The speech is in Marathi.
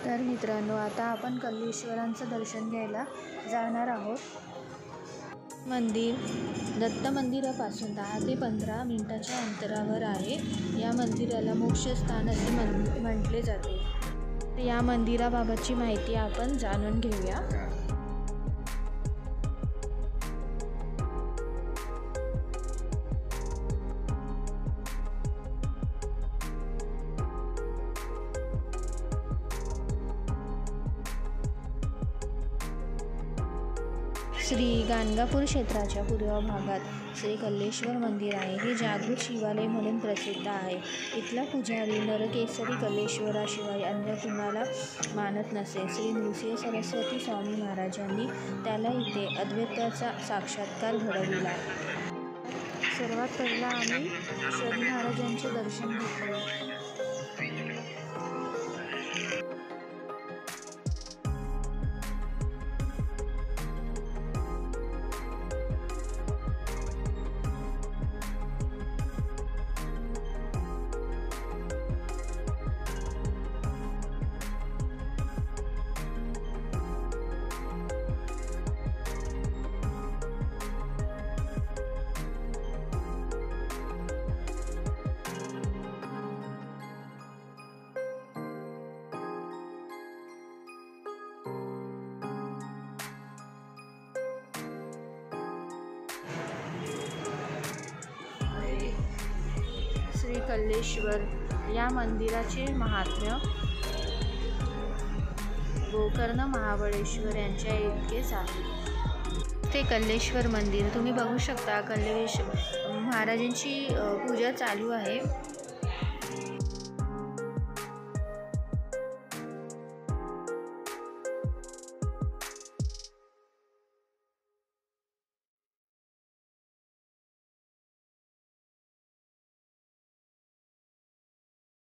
तर मित्रांनो, आता आपण कल्लेश्वरांचं दर्शन घ्यायला जाणार आहोत। मंदिर दत्त मंदिरापासून 10 ते 15 मिनिटाच्या अंतरावर आहे। या मंदिराला मोक्षस्थान असे म्हटले जाते। या मंदिराबाबतची माहिती आपण जाणून घेऊया। श्री गाणगापूर क्षेत्राच्या पूर्व भागात श्री कल्लेश्वर मंदिर आहे। हे जागृत शिवालय म्हणून प्रसिद्ध आहे। इथला पुजारी नरकेसरी कल्लेश्वराशिवाय अन्य कुणाला मानत नसे। श्री नृसिंह सरस्वती स्वामी महाराजांनी त्याला इथे अद्वैताचा साक्षात्कार घडविला। सर्वात पहिला आम्ही श्री महाराजांचे दर्शन घेतले। श्री कल्लेश्वर या मंदिराचे महात्म्य गोकर्ण महाबळेश्वर यांच्या इतकेच आहे। ते कल्लेश्वर मंदिर तुम्ही बघू शकता। कल्लेश्वर महाराजांची पूजा चालू आहे।